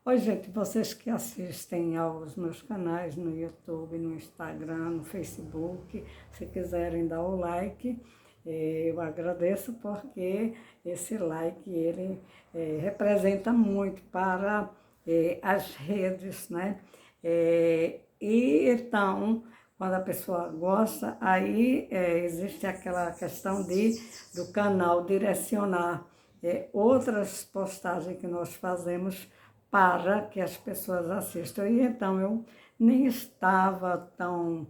Oi, gente, vocês que assistem aos meus canais no YouTube, no Instagram, no Facebook, se quiserem dar o like, eu agradeço porque esse like, ele representa muito para as redes, né? E então, quando a pessoa gosta, aí existe aquela questão do canal direcionar outras postagens que nós fazemos para que as pessoas assistam. E então eu nem estava tão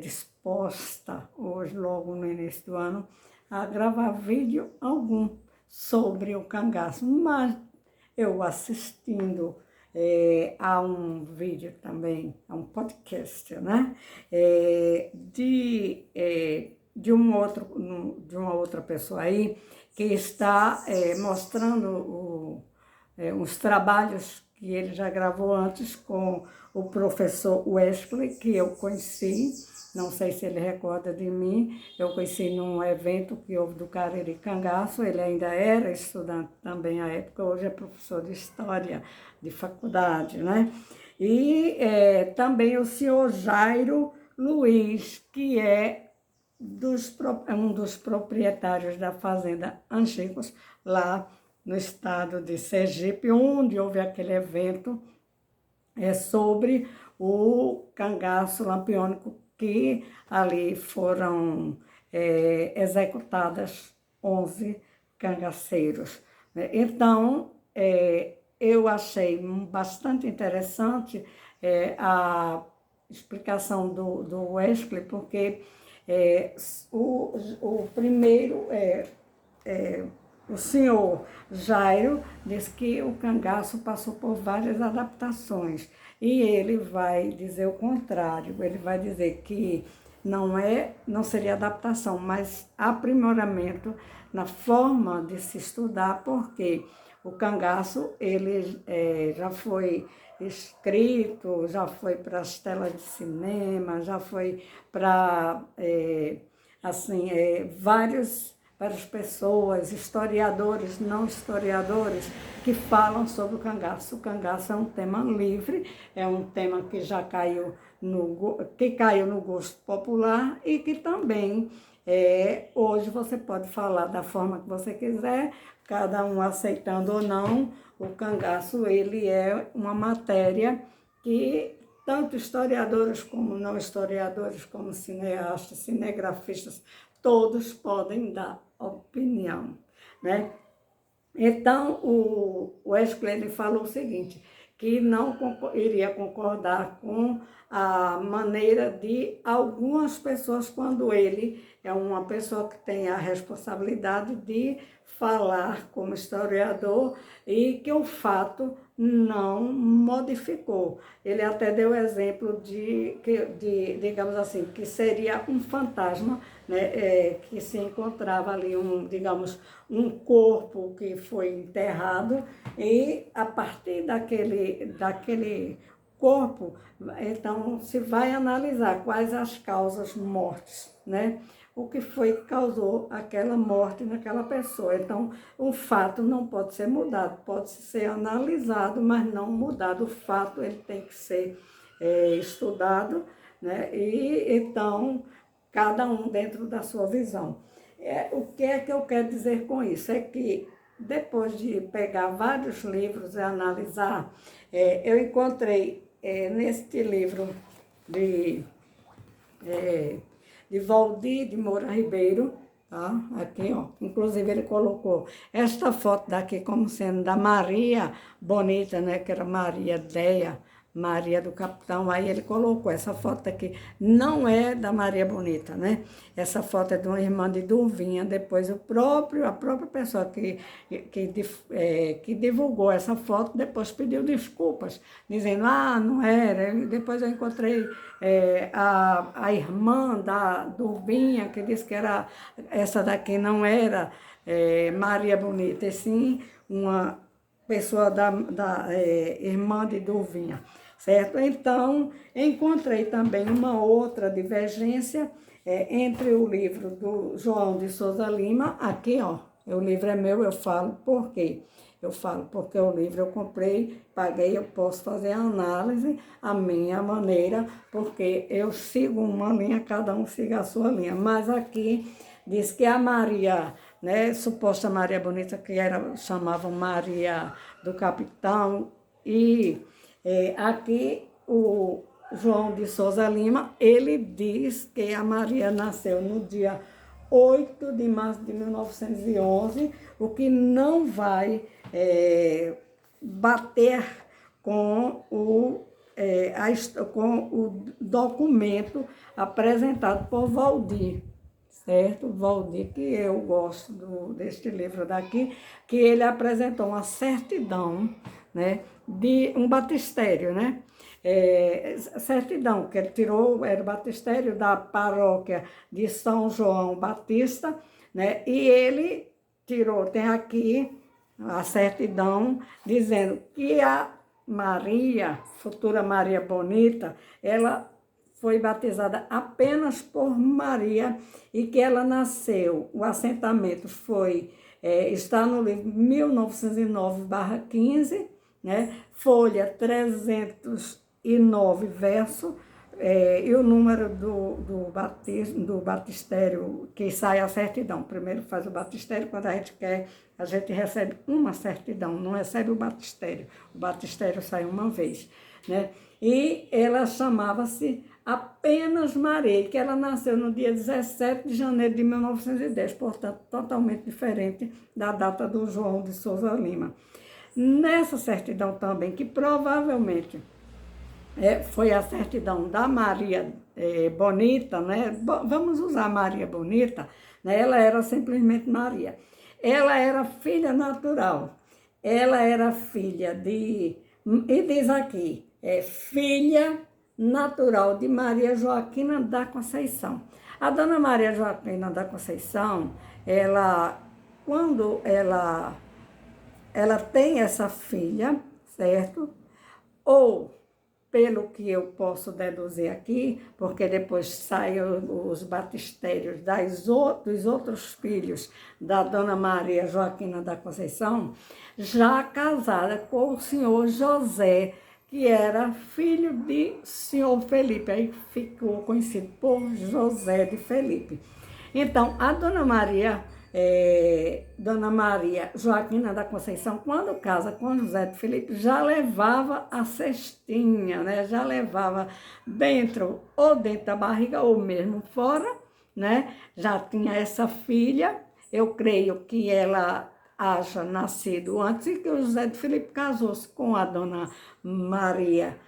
disposta, hoje, logo no início do ano, a gravar vídeo algum sobre o cangaço, mas eu assistindo a um vídeo também, a um podcast, né? De uma outra pessoa aí que está mostrando uns trabalhos que ele já gravou antes com o professor Wesley, que eu conheci, não sei se ele recorda de mim, eu conheci num evento que houve do Cariri Cangaço, ele ainda era estudante também à época, hoje é professor de História de faculdade, né? E também o senhor Jairo Luiz, que é um dos proprietários da Fazenda Angicos, lá no estado de Sergipe, onde houve aquele evento sobre o cangaço lampiônico, que ali foram executadas 11 cangaceiros. Então, eu achei bastante interessante a explicação do Wesley, porque o primeiro o senhor Jairo diz que o cangaço passou por várias adaptações e ele vai dizer o contrário, ele vai dizer que não seria adaptação, mas aprimoramento na forma de se estudar, porque o cangaço ele já foi escrito, já foi para as telas de cinema, já foi para várias pessoas, historiadores, não historiadores, que falam sobre o cangaço. O cangaço é um tema livre, é um tema que já caiu no gosto popular e que também hoje você pode falar da forma que você quiser, cada um aceitando ou não. O cangaço, ele é uma matéria que tanto historiadores como não historiadores, como cineastas, cinegrafistas, todos podem dar opinião, né? Então, o Wesley ele falou o seguinte, que não iria concordar com a maneira de algumas pessoas, quando ele é uma pessoa que tem a responsabilidade de falar como historiador e que o fato não modificou. Ele até deu exemplo digamos assim, que seria um fantasma, né, que se encontrava ali digamos, um corpo que foi enterrado e a partir daquele corpo, então se vai analisar quais as causas mortes, né? O que foi que causou aquela morte naquela pessoa. Então, o fato não pode ser mudado, pode ser analisado, mas não mudado. O fato ele tem que ser estudado, né? E então, cada um dentro da sua visão. O que é que eu quero dizer com isso? É que depois de pegar vários livros e analisar, eu encontrei neste livro de Valdir de Moura Ribeiro, tá? Aqui, ó. Inclusive ele colocou esta foto daqui como sendo da Maria Bonita, né? Que era Maria Deia, Maria do Capitão. Aí ele colocou essa foto aqui. Não é da Maria Bonita, né? Essa foto é de uma irmã de Durvinha. Depois a própria pessoa que divulgou essa foto, depois pediu desculpas, dizendo, não era. Depois eu encontrei a irmã da Durvinha, que disse que essa daqui não era Maria Bonita, e sim uma pessoa da irmã de Durvinha, certo? Então, encontrei também uma outra divergência entre o livro do João de Souza Lima, aqui, ó, o livro é meu, eu falo, por quê? Eu falo, porque o livro eu comprei, paguei, eu posso fazer a análise, a minha maneira, porque eu sigo uma linha, cada um siga a sua linha. Mas aqui diz que a Maria, né, suposta Maria Bonita, que era, chamavam Maria do Capitão, e aqui o João de Souza Lima, ele diz que a Maria nasceu no dia 8 de março de 1911, o que não vai bater com com o documento apresentado por Valdir, certo? Valdir, que eu gosto deste livro daqui, que ele apresentou uma certidão, né, de um batistério, né? Certidão que ele tirou, era o batistério da paróquia de São João Batista, né? E ele tirou, tem aqui a certidão dizendo que a Maria, futura Maria Bonita, ela foi batizada apenas por Maria e que ela nasceu, o assentamento está no livro 1909/15, né? Folha 309, verso, e o número do batistério, que sai a certidão. Primeiro faz o batistério, quando a gente quer, a gente recebe uma certidão, não recebe o batistério. O batistério sai uma vez, né? E ela chamava-se apenas Maria, que ela nasceu no dia 17 de janeiro de 1910, portanto, totalmente diferente da data do João de Souza Lima. Nessa certidão também, que provavelmente foi a certidão da Maria Bonita, né? Vamos usar Maria Bonita, né? Ela era simplesmente Maria. Ela era filha natural, ela era filha e diz aqui, filha natural de Maria Joaquina da Conceição. A dona Maria Joaquina da Conceição, quando ela tem essa filha, certo? Ou, pelo que eu posso deduzir aqui, porque depois saem os batistérios dos outros filhos da dona Maria Joaquina da Conceição, já casada com o senhor José, que era filho de senhor Felipe, aí ficou conhecido por José de Felipe. Então, a dona Maria Joaquina da Conceição, quando casa com José de Felipe, já levava a cestinha, né? Já levava dentro da barriga ou mesmo fora, né? Já tinha essa filha. Eu creio que ela haja nascido antes e que o José de Felipe casou-se com a dona Maria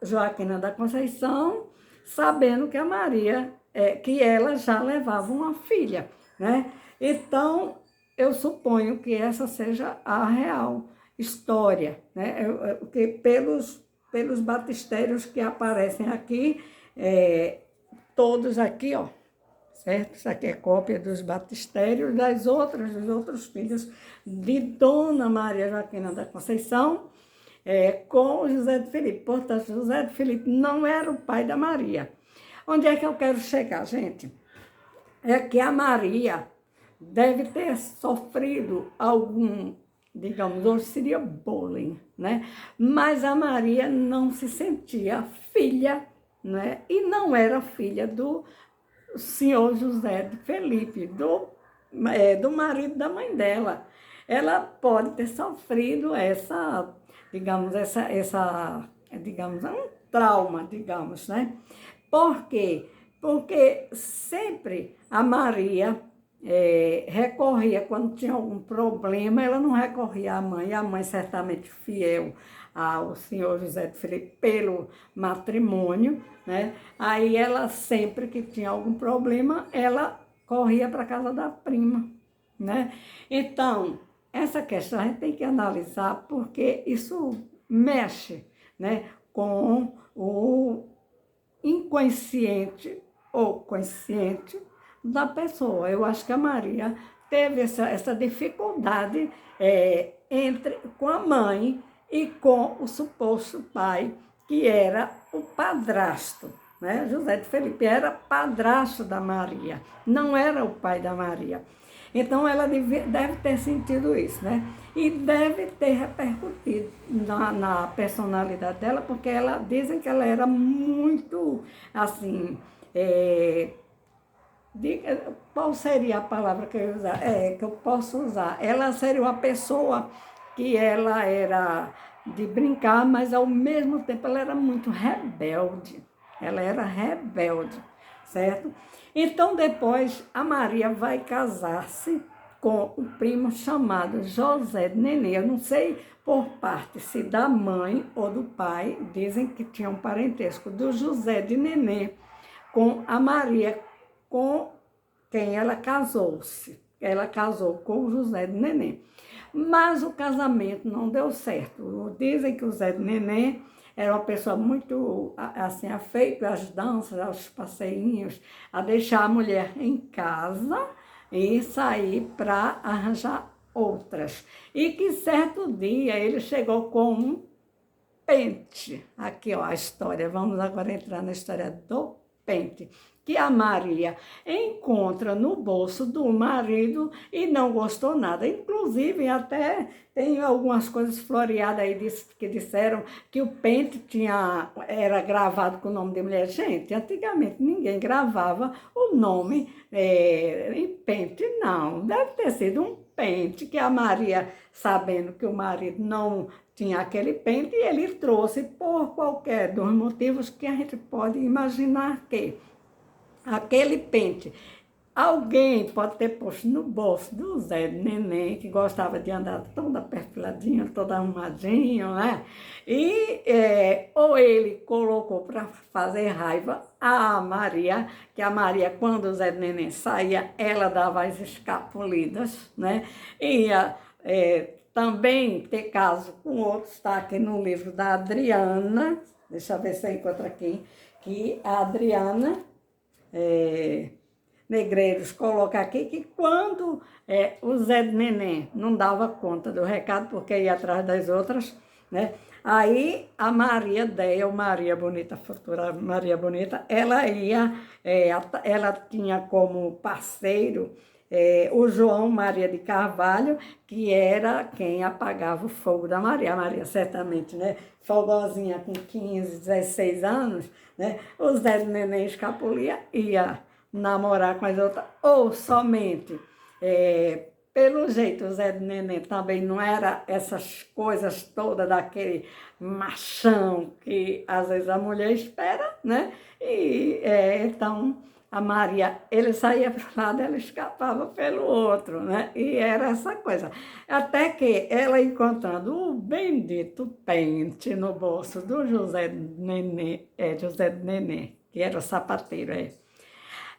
Joaquina da Conceição, sabendo que a Maria, que ela já levava uma filha, né? Então, eu suponho que essa seja a real história, né? Que pelos batistérios que aparecem aqui, todos aqui, ó, certo? Isso aqui é cópia dos batistérios dos outros filhos de Dona Maria Joaquina da Conceição, com José de Felipe. Portanto, José de Felipe não era o pai da Maria. Onde é que eu quero chegar, gente? É que a Maria deve ter sofrido algum, digamos, hoje seria bullying, né? Mas a Maria não se sentia filha, né? E não era filha do senhor José de Felipe, do marido da mãe dela. Ela pode ter sofrido digamos, um trauma, digamos, né? Por quê? Porque sempre a Maria recorria, quando tinha algum problema, ela não recorria à mãe, a mãe certamente fiel ao senhor José de Felipe pelo matrimônio, né? Aí ela, sempre que tinha algum problema, ela corria para a casa da prima, né? Então, essa questão a gente tem que analisar, porque isso mexe, né, com o inconsciente ou consciente da pessoa. Eu acho que a Maria teve essa dificuldade com a mãe e com o suposto pai, que era o padrasto, né? José de Felipe era padrasto da Maria, não era o pai da Maria. Então, ela deve ter sentido isso, né? E deve ter repercutido na personalidade dela, porque dizem que ela era muito, assim, qual seria a palavra que eu usar? Que eu posso usar? Ela seria uma pessoa que ela era de brincar, mas ao mesmo tempo ela era muito rebelde. Ela era rebelde, certo? Então depois a Maria vai casar-se com um primo chamado José de Nenê. Eu não sei por parte se da mãe ou do pai, dizem que tinha um parentesco do José de Nenê com a Maria, com quem ela casou-se. Ela casou com o José de Nenê. Mas o casamento não deu certo. Dizem que o José de Nenê era uma pessoa muito, assim, afeito às danças, aos passeinhos, a deixar a mulher em casa e sair para arranjar outras. E que certo dia ele chegou com um pente. Aqui, ó, a história. Vamos agora entrar na história do pente, que a Maria encontra no bolso do marido e não gostou nada. Inclusive, até tem algumas coisas floreadas aí que disseram que o pente era gravado com o nome de mulher. Gente, antigamente ninguém gravava o nome em pente, não. Deve ter sido um pente que a Maria, sabendo que o marido não tinha aquele pente, ele trouxe por qualquer dos motivos que a gente pode imaginar que aquele pente, alguém pode ter posto no bolso do Zé de Neném, que gostava de andar toda perfiladinha, toda arrumadinha, né? E ou ele colocou para fazer raiva a Maria, que a Maria, quando o Zé de Neném saía, ela dava as escapulidas, né? Ia também ter caso com outros, está aqui no livro da Adriana, deixa eu ver se eu encontro aqui, que a Adriana Negreiros coloca aqui que quando o Zé de Neném não dava conta do recado, porque ia atrás das outras, né? Aí a Maria Deia, ou Maria Bonita, futura Maria Bonita, ela tinha como parceiro o João Maria de Carvalho, que era quem apagava o fogo da Maria. A Maria, certamente, né, fogozinha com 15, 16 anos, né, o Zé de Neném escapulia, ia namorar com as outras, ou somente, pelo jeito, o Zé de Neném também não era essas coisas todas daquele machão que às vezes a mulher espera, né, e então a Maria, ele saía para um lado, ela escapava pelo outro, né? E era essa coisa. Até que ela, encontrando o bendito pente no bolso do José de Nenê, que era o sapateiro,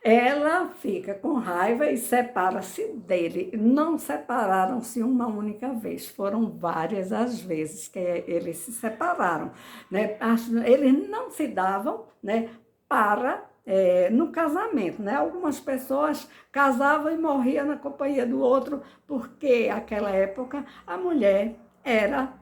ela fica com raiva e separa-se dele. Não separaram-se uma única vez, foram várias as vezes que eles se separaram, né? Eles não se davam, né, no casamento, né? Algumas pessoas casavam e morriam na companhia do outro, porque naquela época a mulher era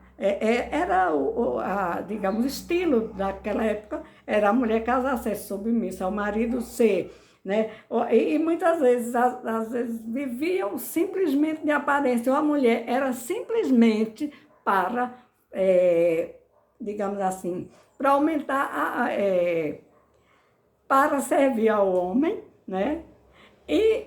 digamos, o estilo daquela época era a mulher casar, ser submissa ao marido, ser, né? E muitas vezes, às vezes, viviam simplesmente de aparência, ou a mulher era simplesmente para, digamos assim, para aumentar para servir ao homem, né? E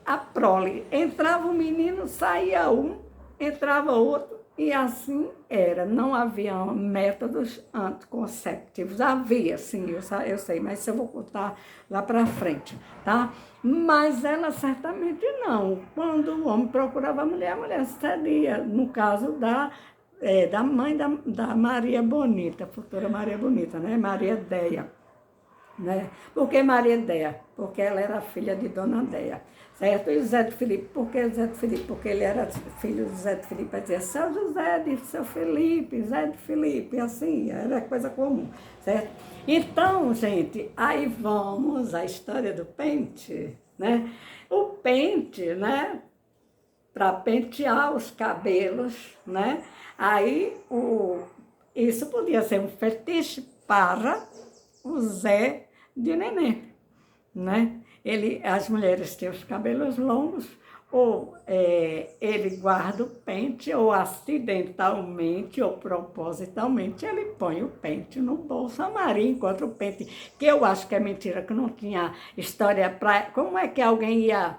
a prole. Entrava um menino, saía um, entrava outro, e assim era. Não havia métodos anticonceptivos. Havia, sim, eu sei, mas isso eu vou contar lá para frente, tá? Mas ela certamente não. Quando o homem procurava a mulher cedia. No caso da mãe da Maria Bonita, futura Maria Bonita, né? Maria Deia. Né? Por que Maria Deia? Porque ela era filha de Dona Deia, certo? E o Zé de Filipe, por que Zé de Filipe? Porque ele era filho do Zé de Filipe, dizia seu José de seu Felipe, Zé de Filipe, assim, era coisa comum, certo? Então, gente, aí vamos à história do pente, né? O pente, né, para pentear os cabelos, né? Aí, isso podia ser um fetiche para o Zé de Nenê, né? As mulheres tinham os cabelos longos, ou ele guarda o pente, ou acidentalmente, ou propositalmente, ele põe o pente no bolso. A Maria encontra o pente, que eu acho que é mentira, que não tinha história para... Como é que alguém ia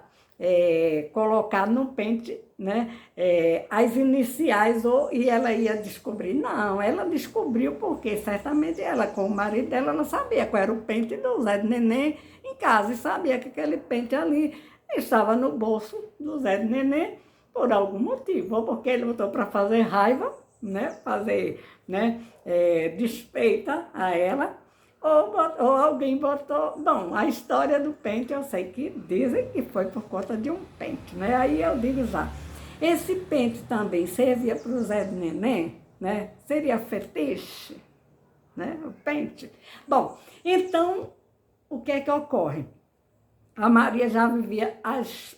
colocar no pente, né, as iniciais, e ela ia descobrir? Não, ela descobriu porque certamente ela, com o marido dela, ela sabia qual era o pente do Zé de Neném em casa, e sabia que aquele pente ali estava no bolso do Zé de Neném por algum motivo, ou porque ele botou para fazer raiva, né, fazer, né, despeita a ela, ou alguém botou... Bom, a história do pente eu sei que dizem que foi por conta de um pente, né? Aí eu digo já, esse pente também servia para o Zé de Neném, né? Seria fetiche, né? O pente. Bom, então, o que é que ocorre? A Maria já vivia as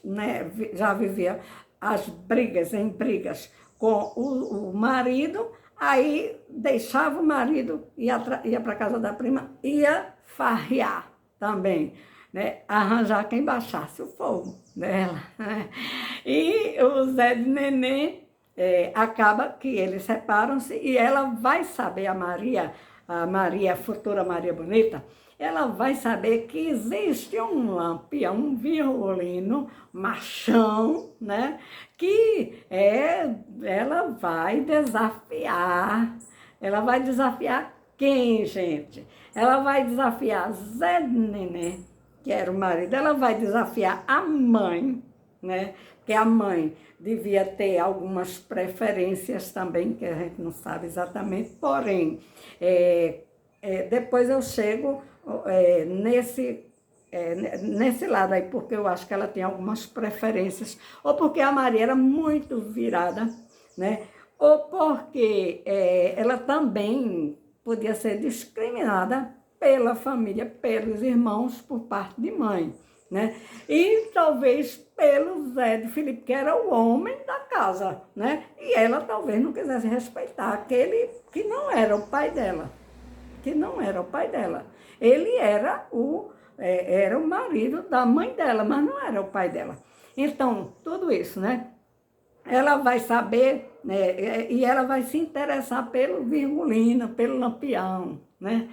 brigas com o marido, aí deixava o marido, ia para casa da prima, ia farrear também, né? Arranjar quem baixasse o fogo dela. Né? E o Zé de Neném acaba que eles separam-se e ela vai saber, a Maria, a futura Maria Bonita, ela vai saber que existe um lampião, um violino, machão, né? Que ela vai desafiar quem, gente? Ela vai desafiar Zé de Neném, que era o marido, ela vai desafiar a mãe, né? Porque a mãe devia ter algumas preferências também, que a gente não sabe exatamente, porém, depois eu chego nesse lado aí, porque eu acho que ela tem algumas preferências, ou porque a Maria era muito virada, né? Ou porque ela também podia ser discriminada pela família, pelos irmãos, por parte de mãe, né? E talvez pelo Zé de Felipe, que era o homem da casa, né? E ela talvez não quisesse respeitar aquele que não era o pai dela. Ele era o marido da mãe dela, mas não era o pai dela. Então, tudo isso, né? Ela vai saber, né, e ela vai se interessar pelo Virgulino, pelo Lampião, né?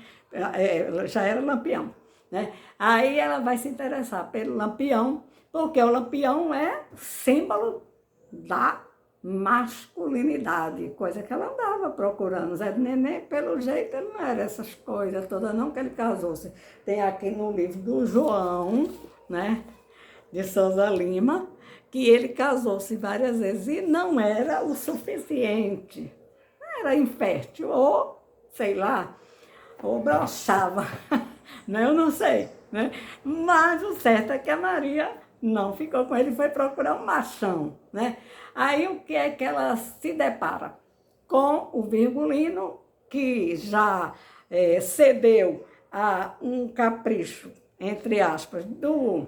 Já era Lampião, né? Aí ela vai se interessar pelo Lampião, porque o Lampião é símbolo da masculinidade, coisa que ela andava procurando. Zé de Neném, pelo jeito, ele não era essas coisas todas, não, que ele casou-se. Tem aqui no livro do João, né, de Souza Lima, que ele casou-se várias vezes e não era o suficiente. Era infértil, ou, sei lá, ou broxava, né? Eu não sei, né? Mas o certo é que a Maria não ficou com ele, foi procurar um machão, né? Aí o que é que ela se depara? Com o Virgulino, que já cedeu a um capricho, entre aspas, do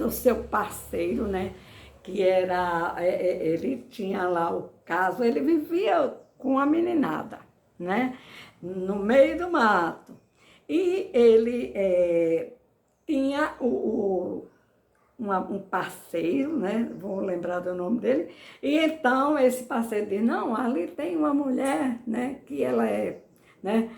seu parceiro, né? Que era, ele tinha lá o caso, ele vivia com a meninada, né? No meio do mato. E ele tinha um parceiro, né? Vou lembrar do nome dele. E então esse parceiro diz, não, ali tem uma mulher, né? Que ela é, né?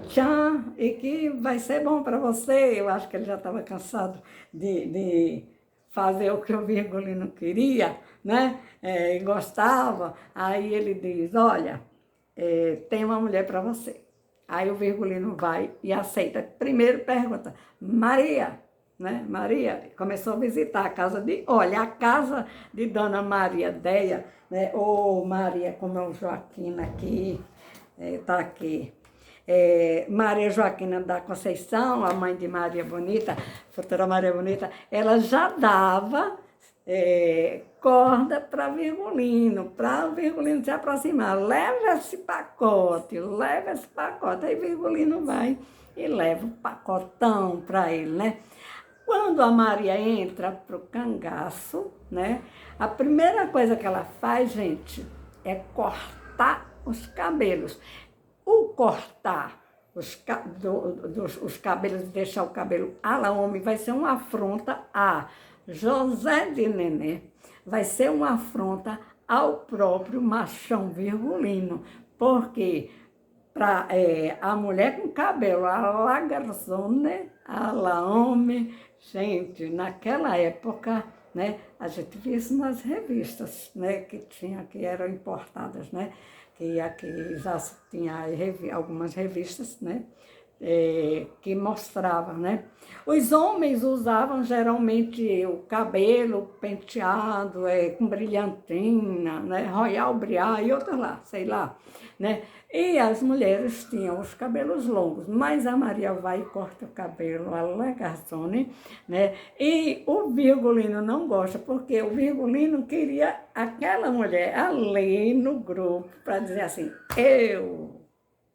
Tchan, e que vai ser bom para você. Eu acho que ele já estava cansado de fazer o que o Virgulino queria, né? E gostava. Aí ele diz, olha, tem uma mulher para você. Aí o Virgulino vai e aceita. Primeiro pergunta, Maria, né? Maria começou a visitar a casa a casa de Dona Maria Deia, né? Ou Maria, como é o Joaquina aqui, está aqui. Maria Joaquina da Conceição, a mãe de Maria Bonita, futura Maria Bonita, ela já dava corda para o Virgulino se aproximar. Leva esse pacote. Aí Virgulino vai e leva o pacotão para ele, né? Quando a Maria entra para o cangaço, né? A primeira coisa que ela faz, gente, é cortar os cabelos. O cortar os cabelos, deixar o cabelo ala homem, vai ser uma afronta a José de Neném, vai ser uma afronta ao próprio machão virgulino, porque a mulher com cabelo a la garzone, a la homem, gente, naquela época, né, a gente via isso nas revistas, né, que eram importadas, né, que aqui já tinha algumas revistas, né, que mostravam, né. Os homens usavam geralmente o cabelo penteado, com brilhantina, né, Royal Briar e outras lá, sei lá, né. E as mulheres tinham os cabelos longos, mas a Maria vai e corta o cabelo, a la Garzone, né? E o Virgulino não gosta, porque o Virgulino queria aquela mulher ali no grupo para dizer assim, eu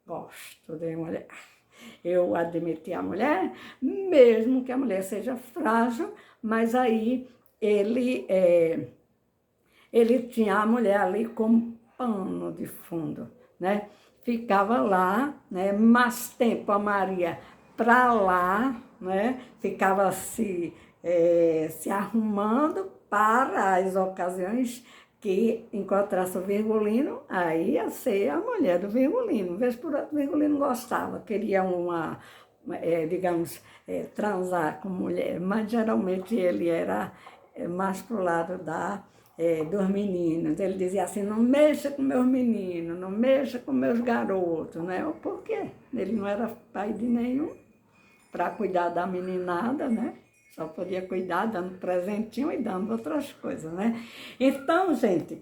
gosto de mulher. Eu admiti a mulher, mesmo que a mulher seja frágil, mas aí ele tinha a mulher ali como pano de fundo, né? Ficava lá, né? Mais tempo a Maria para lá, né? Ficava se arrumando para as ocasiões que encontrasse o Virgulino, aí ia ser a mulher do Virgulino. Vez por outra, o Virgulino gostava, queria digamos, transar com mulher, mas geralmente ele era mais pro lado dos meninos. Ele dizia assim, não mexa com meus meninos, não mexa com meus garotos, né? Por quê? Ele não era pai de nenhum para cuidar da meninada, né? Só podia cuidar dando presentinho e dando outras coisas, né? Então, gente,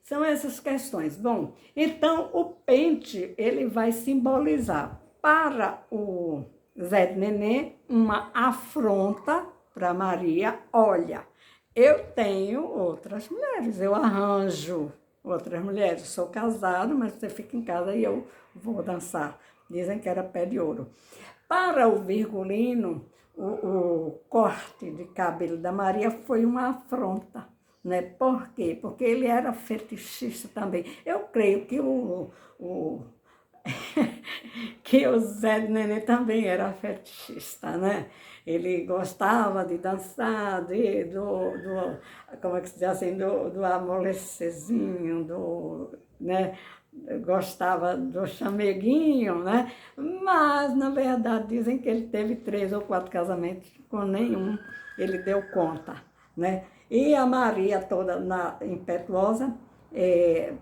são essas questões. Bom, então o pente, ele vai simbolizar para o Zé de Nenê uma afronta para Maria. Olha, eu tenho outras mulheres, eu arranjo outras mulheres. Sou casado, mas você fica em casa e eu vou dançar. Dizem que era pé de ouro. Para o Virgulino, o corte de cabelo da Maria foi uma afronta, né? Por quê? Porque ele era fetichista também. Eu creio que que o Zé de Nenê também era fetichista, né? Ele gostava de dançar, como é que se diz assim, do amolecerzinho, né? Gostava do chameguinho, né? Mas, na verdade, dizem que ele teve 3 ou 4 casamentos, com nenhum ele deu conta, né? E a Maria, toda impetuosa,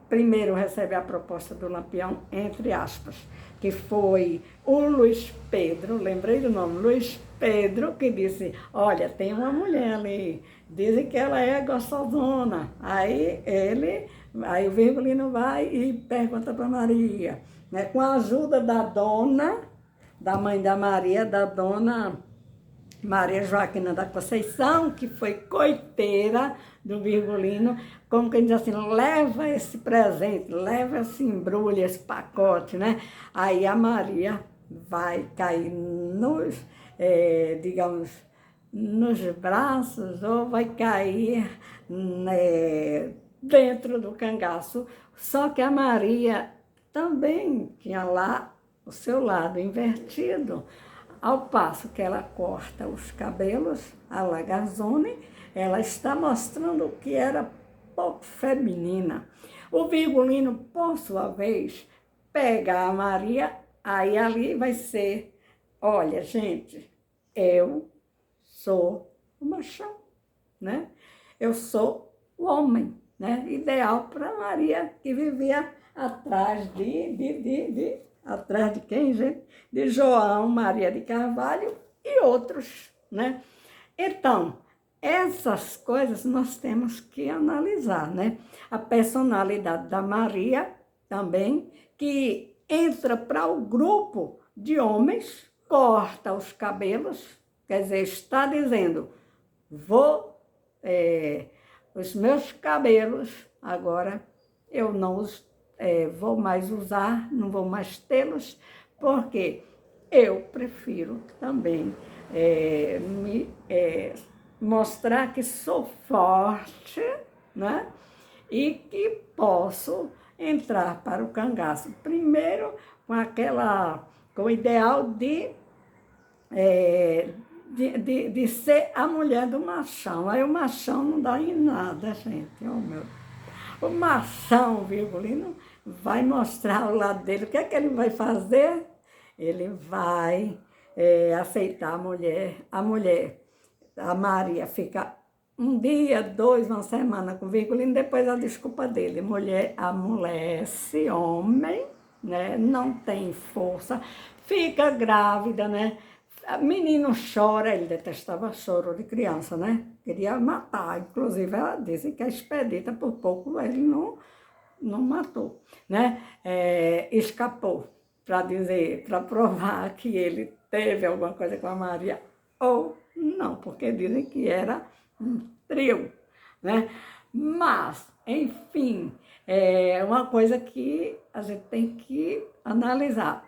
primeiro recebe a proposta do Lampião, entre aspas, que foi o Luiz Pedro, lembrei do nome, Luiz Pedro, que disse, olha, tem uma mulher ali, dizem que ela é gostosona. Aí o Virgulino vai e pergunta para Maria, né, com a ajuda da mãe da Maria, da dona Maria Joaquina da Conceição, que foi coiteira do Virgulino, como que diz assim, leva esse presente, leva esse embrulho, esse pacote, né? Aí a Maria vai cair digamos, nos braços ou vai cair, né, dentro do cangaço. Só que a Maria também tinha lá o seu lado invertido. Ao passo que ela corta os cabelos, a la Garzone, ela está mostrando que era pouco feminina. O Virgulino, por sua vez, pega a Maria, aí ali vai ser, olha, gente, eu sou o machão, né? Eu sou o homem, né? Ideal para Maria, que vivia atrás atrás de quem, gente? De João Maria de Carvalho e outros, né? Então, essas coisas nós temos que analisar, né? A personalidade da Maria também, que entra para o grupo de homens, corta os cabelos, quer dizer, está dizendo, os meus cabelos agora eu não os vou mais usar, não vou mais tê-los, porque eu prefiro também mostrar que sou forte, né? E que posso entrar para o cangaço. Primeiro, com o ideal de ser a mulher do machão. Aí o machão não dá em nada, gente. Oh, meu. O machão, o Virgulino, vai mostrar o lado dele. O que é que ele vai fazer? Ele vai aceitar a mulher. A Maria, fica um dia, dois, uma semana com o Virgulino, depois a desculpa dele. Mulher amolece, homem, né? Não tem força, fica grávida, né? Menino chora, ele detestava choro de criança, né? Queria matar, inclusive ela disse que a Expedita, por pouco, ele não matou, né? Escapou, para dizer, para provar que ele teve alguma coisa com a Maria, ou não, porque dizem que era um trio, né? Mas, enfim, é uma coisa que a gente tem que analisar.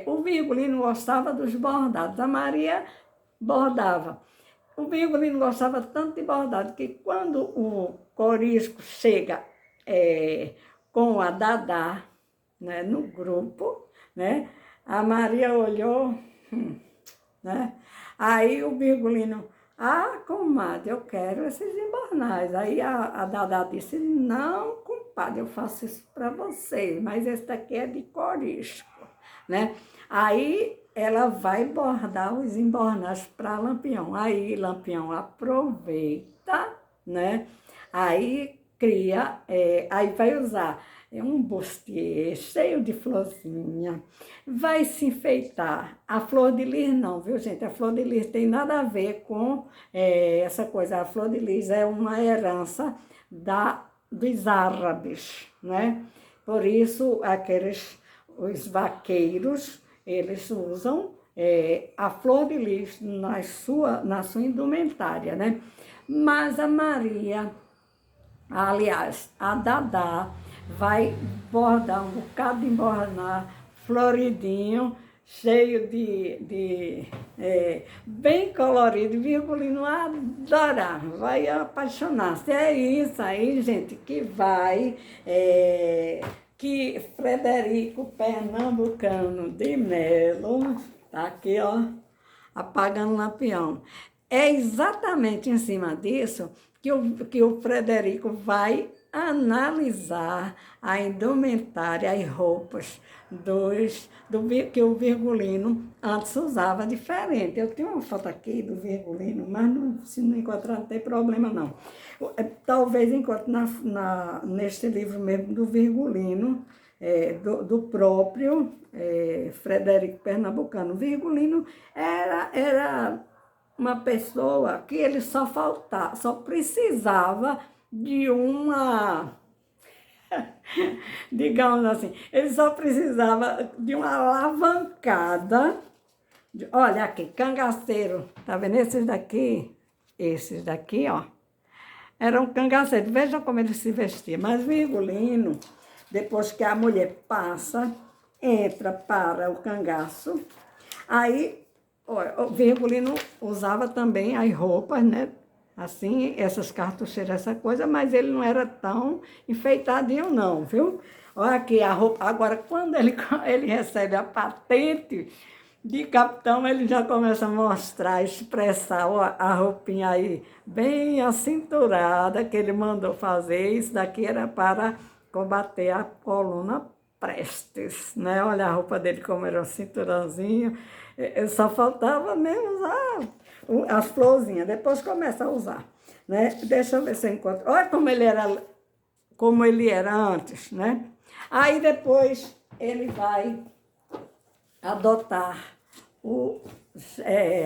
O Virgulino gostava dos bordados, a Maria bordava. O Virgulino gostava tanto de bordado que quando o Corisco chega com a Dadá, né, no grupo, né, a Maria olhou, né, aí o Virgulino, comadre, eu quero esses embornais. Aí a Dadá disse, não, compadre, eu faço isso para você, mas esse daqui é de Corisco, né? Aí ela vai bordar os embornais para Lampião. Aí Lampião aproveita, né? Aí cria, aí vai usar um bustier cheio de florzinha, vai se enfeitar. A flor de lis não, viu, gente? A flor de lis tem nada a ver com essa coisa. A flor de lis é uma herança dos árabes, né? Por isso, os vaqueiros, eles usam a flor de lis na sua indumentária, né? Mas a Maria, aliás, a Dadá, vai bordar um bocado de embornar floridinho, cheio bem colorido. Virgulino adorar, vai apaixonar-se. É isso aí, gente, que Frederico Pernambucano de Melo, tá aqui, ó, apagando Lampião. É exatamente em cima disso que o Frederico vai analisar a indumentária, as roupas que o Virgulino antes usava diferente. Eu tenho uma foto aqui do Virgulino, mas se não encontrar não tem problema não. Talvez encontre neste livro mesmo do Virgulino, do próprio Frederico Pernambucano. O Virgulino era uma pessoa que ele só precisava de uma, digamos assim, ele só precisava de uma alavancada. Olha aqui, cangaceiro, tá vendo esses daqui? Esses daqui, ó, eram cangaceiros. Veja como ele se vestia. Mas Virgulino, depois que a mulher passa, entra para o cangaço, aí o Virgulino usava também as roupas, né? Assim, essas cartucheiras, essa coisa, mas ele não era tão enfeitadinho não, viu? Olha aqui a roupa. Agora, quando ele recebe a patente de capitão, ele já começa a mostrar, expressar a roupinha aí, bem acinturada, que ele mandou fazer. Isso daqui era para combater a coluna Prestes, né? Olha a roupa dele como era um cinturãozinho. Só faltava mesmo usar as florzinhas, depois começa a usar, né? Deixa eu ver se eu encontro. Olha como ele era antes, né? Aí depois ele vai adotar,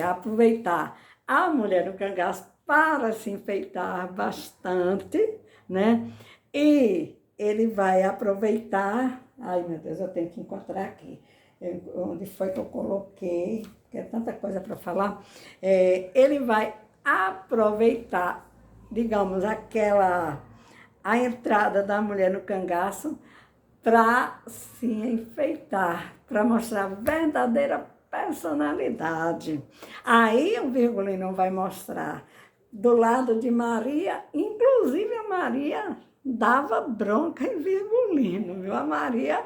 aproveitar a mulher do cangaço para se enfeitar bastante, né? E ele vai aproveitar, ai meu Deus, eu tenho que encontrar aqui, onde foi que eu coloquei, que é tanta coisa para falar. Ele vai aproveitar, digamos, a entrada da mulher no cangaço para se enfeitar, para mostrar a verdadeira personalidade. Aí o Virgulino vai mostrar do lado de Maria, inclusive a Maria dava bronca em Virgulino, viu? A Maria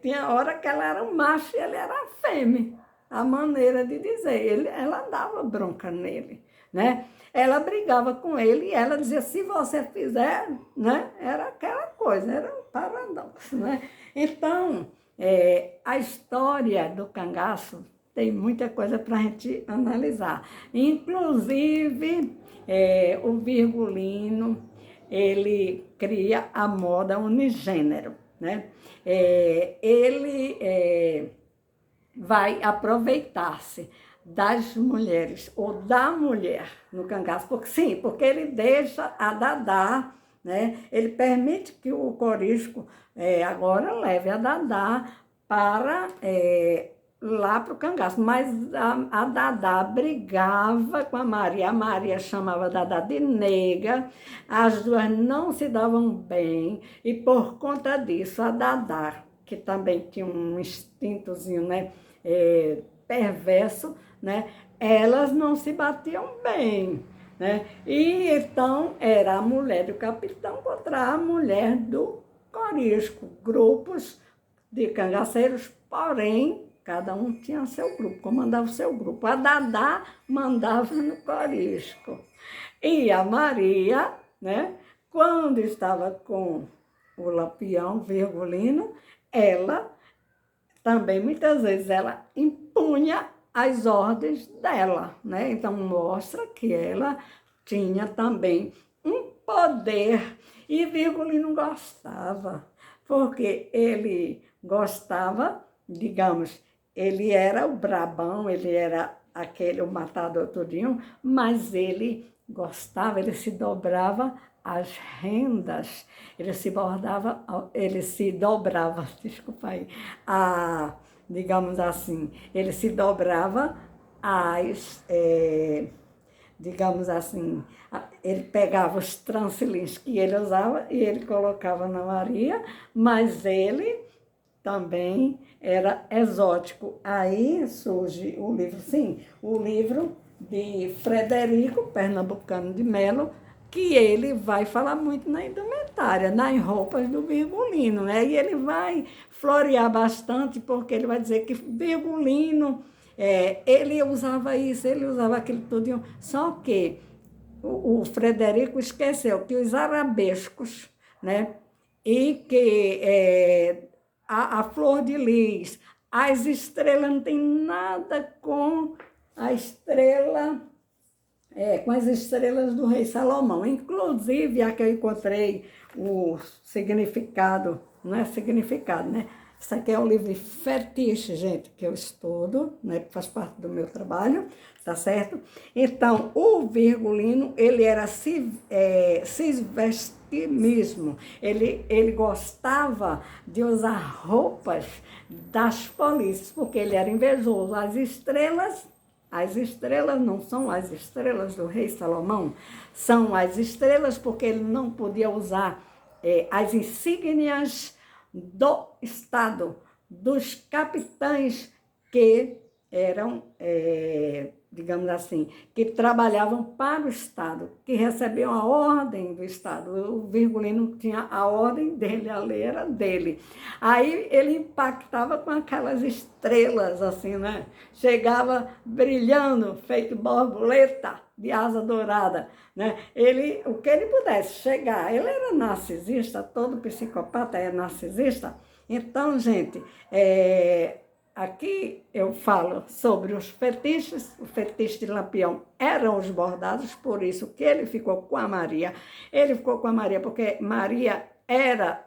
tinha hora que ela era um macho e ele era fêmea, a maneira de dizer. Ela dava bronca nele, né? Ela brigava com ele e ela dizia, se você fizer, né? Era aquela coisa, era um paradoxo, né? Então, a história do cangaço tem muita coisa para a gente analisar. Inclusive, o Virgulino, ele cria a moda unigênero, né? Ele vai aproveitar-se das mulheres ou da mulher no cangaço, porque ele deixa a Dadá, né? Ele permite que o corisco agora leve a Dadá para lá para o cangaço, mas a Dadá brigava com a Maria chamava a Dadá de nega, as duas não se davam bem, e por conta disso a Dadá, que também tinha um instintozinho, né, perverso, né, elas não se batiam bem, né, e então era a mulher do capitão contra a mulher do corisco, grupos de cangaceiros, porém, cada um tinha seu grupo, comandava o seu grupo. A Dadá mandava no corisco. E a Maria, né, quando estava com o Lampião Virgulino, ela também, muitas vezes, ela impunha as ordens dela, né? Então, mostra que ela tinha também um poder. E Virgulino gostava, porque ele gostava, digamos, ele era o brabão, ele era o matador tudinho, mas ele gostava, ele se dobrava as rendas, ele se dobrava, desculpa aí, digamos assim, ele se dobrava digamos assim, ele pegava os trancelins que ele usava e ele colocava na Maria, mas ele também era exótico. Aí surge o livro, sim, o livro de Frederico Pernambucano de Melo, que ele vai falar muito na indumentária, nas roupas do Virgulino, né? E ele vai florear bastante, porque ele vai dizer que Virgulino, ele usava isso, ele usava aquilo tudo, só que o Frederico esqueceu que os arabescos, né? E que a flor de lis, as estrelas não tem nada com a estrela, com as estrelas do rei Salomão. Inclusive, a que eu encontrei o significado, não é significado, né? Isso aqui é um livro de fetiche, gente, que eu estudo, né? Faz parte do meu trabalho, tá certo? Então, o Virgulino, ele era cisvestimismo. Ele gostava de usar roupas das polícias, porque ele era invejoso. As estrelas não são as estrelas do rei Salomão, são as estrelas porque ele não podia usar as insígnias do Estado, dos capitães que eram, digamos assim, que trabalhavam para o Estado, que recebiam a ordem do Estado. O Virgulino tinha a ordem dele, a lei era dele. Aí ele impactava com aquelas estrelas, assim, né? Chegava brilhando, feito borboleta de asa dourada, né? O que ele pudesse chegar, ele era narcisista, todo psicopata é narcisista. Então, gente, aqui eu falo sobre os fetiches. O fetiche de Lampião eram os bordados, por isso que ele ficou com a Maria. Ele ficou com a Maria porque Maria era,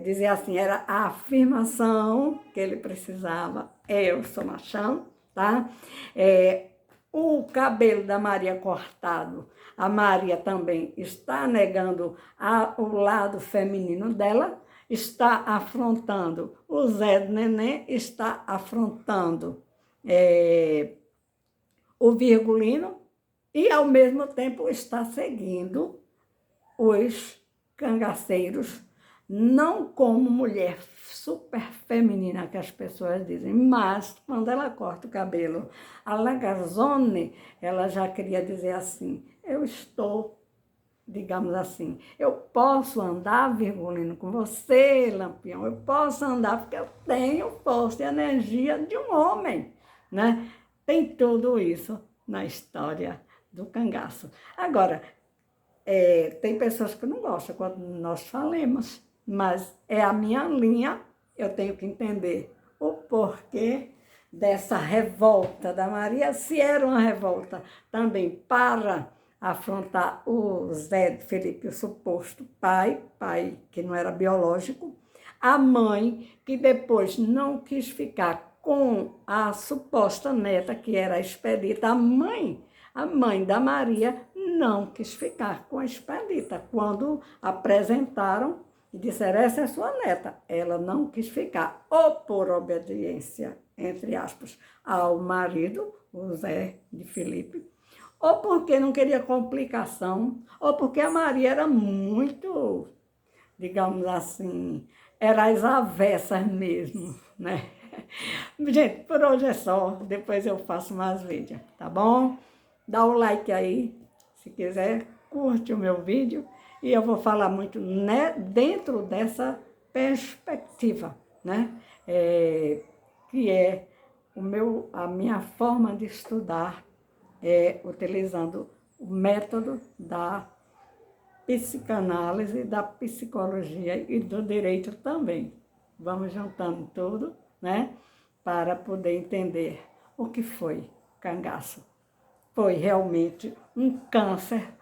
dizer assim, era a afirmação que ele precisava. Eu sou machão, tá? O cabelo da Maria cortado, a Maria também está negando o lado feminino dela, está afrontando, o Zé do Neném está afrontando o Virgulino e, ao mesmo tempo, está seguindo os cangaceiros, não como mulher super feminina que as pessoas dizem, mas quando ela corta o cabelo a Lagarzone, ela já queria dizer assim, eu estou, digamos assim, eu posso andar, Virgulino, com você, Lampião, eu posso andar porque eu tenho força e energia de um homem, né? Tem tudo isso na história do cangaço. Agora, tem pessoas que não gostam quando nós falamos, mas é a minha linha, eu tenho que entender o porquê dessa revolta da Maria, se era uma revolta também para afrontar o Zé Felipe, o suposto pai que não era biológico, a mãe, que depois não quis ficar com a suposta neta, que era a Expedita, a mãe da Maria não quis ficar com a Expedita. Quando apresentaram e disseram, essa é sua neta, ela não quis ficar, ou por obediência, entre aspas, ao marido, o Zé de Felipe, ou porque não queria complicação, ou porque a Maria era muito, digamos assim, era às avessas mesmo, né? Gente, por hoje é só, depois eu faço mais vídeos, tá bom? Dá o like aí, se quiser, curte o meu vídeo, e eu vou falar muito, né, dentro dessa perspectiva, né? Que é a minha forma de estudar, utilizando o método da psicanálise, da psicologia e do direito também. Vamos juntando tudo, né, para poder entender o que foi cangaço. Foi realmente um câncer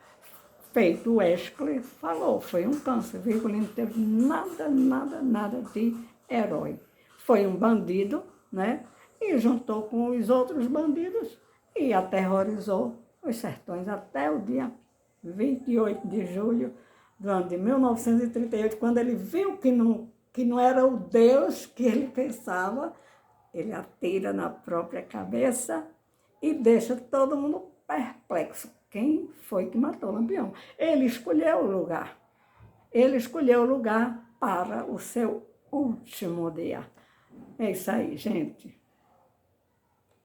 feito, o Escler falou, foi um câncer, vírgula, não teve nada de herói. Foi um bandido, né, e juntou com os outros bandidos e aterrorizou os sertões até o dia 28 de julho do ano de 1938, quando ele viu que não era o Deus que ele pensava, ele atira na própria cabeça e deixa todo mundo perplexo. Quem foi que matou Lampião? Ele escolheu o lugar. Ele escolheu o lugar para o seu último dia. É isso aí, gente.